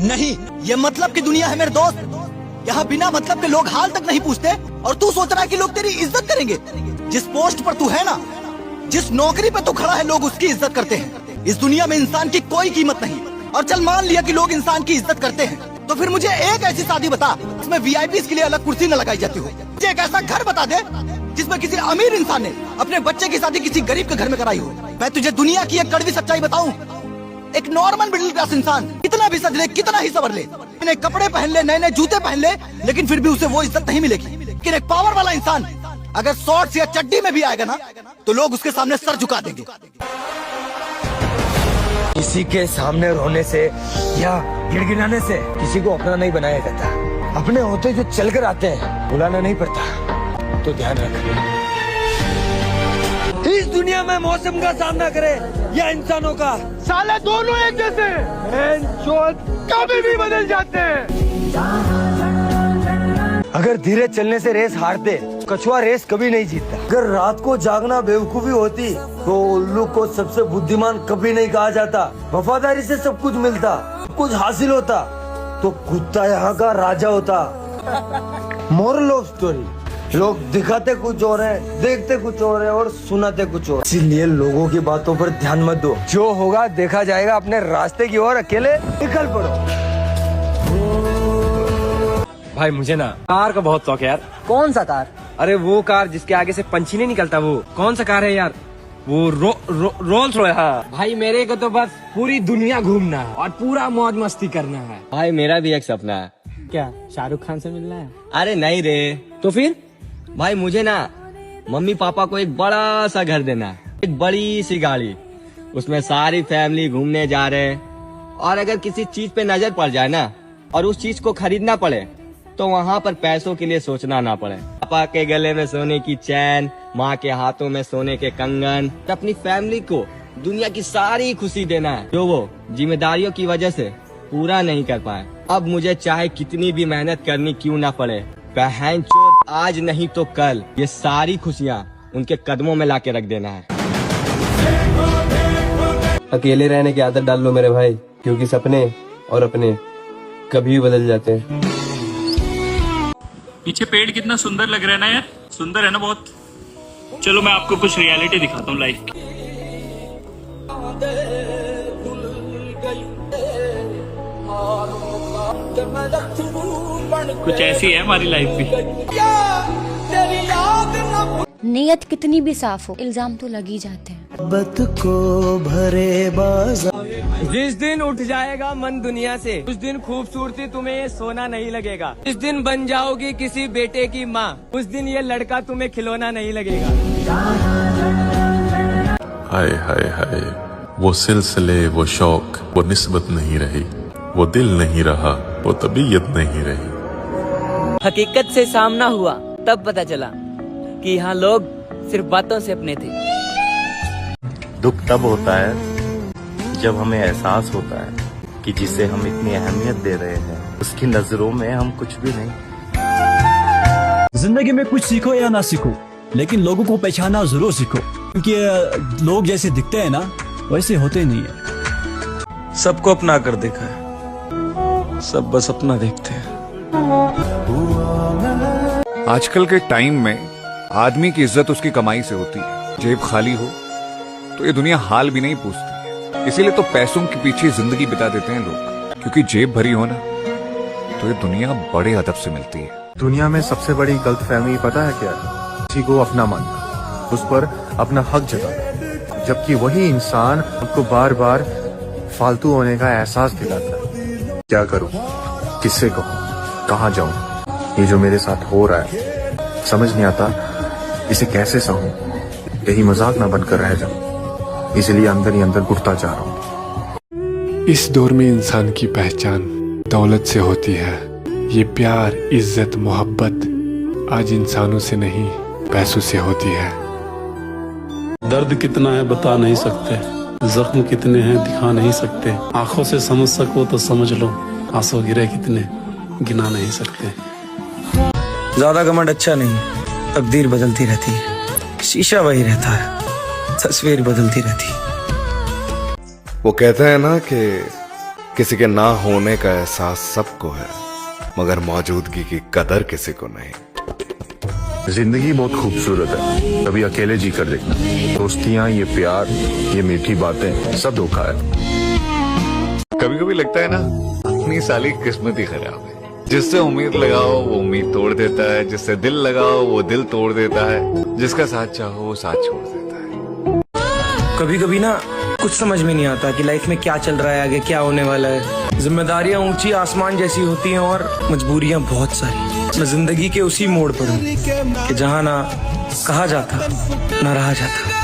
नहीं, ये मतलब की दुनिया है मेरे दोस्त। यहाँ बिना मतलब के लोग हाल तक नहीं पूछते और तू सोच रहा है कि लोग तेरी इज्जत करेंगे। जिस पोस्ट पर तू है ना, जिस नौकरी पर तू खड़ा है, लोग उसकी इज्जत करते हैं। इस दुनिया में इंसान की कोई कीमत नहीं। और चल मान लिया कि लोग इंसान की इज्जत करते हैं, तो फिर मुझे एक ऐसी शादी बता जिसमें वीआईपी के लिए अलग कुर्सी न लगाई जाती हो। मुझे एक ऐसा घर बता दे जिसमें किसी अमीर इंसान ने अपने बच्चे की शादी किसी गरीब के घर में कराई हो। मैं तुझे दुनिया की एक कड़वी सच्चाई बताऊं, एक नॉर्मल मिडिल क्लास इंसान कितना भी सज ले, कितना ही सवर ले, नए कपड़े पहन ले, नए नए जूते पहन ले, लेकिन फिर भी उसे वो इज्जत नहीं मिलेगी। लेकिन एक पावर वाला इंसान अगर शॉर्ट्स या चड्डी में भी आएगा ना, तो लोग उसके सामने सर झुका देंगे। किसी के सामने रोने से या गिड़गिड़ाने से किसी को अपना नहीं बनाया जाता। अपने होते जो चल कर आते हैं बुलाना नहीं पड़ता। तो ध्यान रख, इस दुनिया में मौसम का सामना करे या इंसानों का, साले दोनों एक जैसे कभी भी बदल जाते हैं। अगर धीरे चलने से रेस हारते, कछुआ रेस कभी नहीं जीतता। अगर रात को जागना बेवकूफी होती, तो उल्लू को सबसे बुद्धिमान कभी नहीं कहा जाता। वफादारी से सब कुछ मिलता, कुछ हासिल होता, तो कुत्ता यहाँ का राजा होता। मोरल ऑफ स्टोरी, लोग दिखाते कुछ और है, देखते कुछ और है और सुनाते कुछ और। इसीलिए लोगों की बातों पर ध्यान मत दो। जो होगा देखा जाएगा। अपने रास्ते की ओर अकेले निकल पड़ो। भाई मुझे ना कार का बहुत शौक है यार। कौन सा कार? अरे वो कार जिसके आगे से पंछी नहीं निकलता, वो कौन सा कार है यार? वो रोल्स रॉयस। हाँ भाई, मेरे को तो बस पूरी दुनिया घूमना है और पूरा मौज मस्ती करना है। भाई मेरा भी एक सपना है। क्या शाहरुख खान से मिलना है? अरे नहीं रे। तो फिर भाई मुझे ना मम्मी पापा को एक बड़ा सा घर देना है, एक बड़ी सी गाड़ी, उसमें सारी फैमिली घूमने जा रहे हैं। और अगर किसी चीज पे नजर पड़ जाए ना और उस चीज को खरीदना पड़े, तो वहाँ पर पैसों के लिए सोचना ना पड़े। पापा के गले में सोने की चैन, माँ के हाथों में सोने के कंगन, अपनी फैमिली को दुनिया की सारी खुशी देना है जो वो जिम्मेदारियों की वजह से पूरा नहीं कर पाए। अब मुझे चाहे कितनी भी मेहनत करनी क्यों ना पड़े, बहन चोद आज नहीं तो कल ये सारी खुशियाँ उनके कदमों में लाके रख देना है। अकेले रहने की आदत डाल लो मेरे भाई, क्योंकि सपने और अपने कभी भी बदल जाते हैं। पीछे पेड़ कितना सुंदर लग रहा है ना यार, सुंदर है ना बहुत। चलो मैं आपको कुछ रियलिटी दिखाता हूँ लाइफ की। कुछ ऐसी है हमारी लाइफ भी। नीयत कितनी भी साफ हो, इल्जाम तो लग ही जाते हैं। जिस दिन उठ जाएगा मन दुनिया से, उस दिन खूबसूरती तुम्हें सोना नहीं लगेगा। जिस दिन बन जाओगी किसी बेटे की माँ, उस दिन ये लड़का तुम्हें खिलौना नहीं लगेगा। हाय हाय हाय, वो सिलसिले, वो शौक, वो निस्बत नहीं रही, वो दिल नहीं रहा, वो तबीयत नहीं रही। हकीकत से सामना हुआ तब पता चला कि यहाँ लोग सिर्फ बातों से अपने थे। दुख तब होता है जब हमें एहसास होता है कि जिसे हम इतनी अहमियत दे रहे हैं उसकी नजरों में हम कुछ भी नहीं। जिंदगी में कुछ सीखो या ना सीखो, लेकिन लोगों को पहचाना जरूर सीखो, क्योंकि लोग जैसे दिखते हैं ना वैसे होते नहीं है। सबको अपना कर देखा है, सब बस अपना देखते हैं। आजकल के टाइम में आदमी की इज्जत उसकी कमाई से होती है। जेब खाली हो तो ये दुनिया हाल भी नहीं पूछती। इसीलिए तो पैसों के पीछे जिंदगी बिता देते हैं लोग, क्योंकि जेब भरी हो ना तो ये दुनिया बड़े अदब से मिलती है। दुनिया में सबसे बड़ी गलतफहमी पता है क्या है? किसी को अपना मानना, उस पर अपना हक जताना, जबकि वही इंसान आपको बार बार फालतू होने का एहसास दिलाता है। क्या करूं, किससे कहूं, कहाँ जाऊं? ये जो मेरे साथ हो रहा है समझ नहीं आता, इसे कैसे सहूं? यही मजाक ना बनकर रह जाऊं, इसलिए अंदर ही अंदर घुटता जा रहा हूं। इस दौर में इंसान की पहचान दौलत से होती है। ये प्यार, इज्जत, मोहब्बत आज इंसानों से नहीं पैसों से होती है। दर्द कितना है बता नहीं सकते, जख्म कितने हैं दिखा नहीं सकते। आंखों से समझ सको तो समझ लो, आंसू गिरे कितने गिना नहीं सकते। ज्यादा घमंड अच्छा नहीं, तकदीर बदलती रहती है, शीशा वही रहता है, तस्वीर बदलती रहती है। वो कहते हैं ना कि किसी के ना होने का एहसास सबको है, मगर मौजूदगी की कदर किसी को नहीं। जिंदगी बहुत खूबसूरत है, कभी अकेले जी कर देखना। दोस्तियां, ये प्यार, ये मीठी बातें, सब धोखा है। कभी कभी लगता है ना, अपनी साली किस्मत ही खराब है। जिससे उम्मीद लगाओ वो उम्मीद तोड़ देता है, जिससे दिल लगाओ वो दिल तोड़ देता है, जिसका साथ चाहो वो साथ छोड़ देता है। कभी कभी ना कुछ समझ में नहीं आता कि लाइफ में क्या चल रहा है, आगे क्या होने वाला है। जिम्मेदारियां ऊंची आसमान जैसी होती हैं और मजबूरियां बहुत सारी। मैं जिंदगी के उसी मोड़ पर हूँ कि जहाँ ना कहा जाता ना रहा जाता।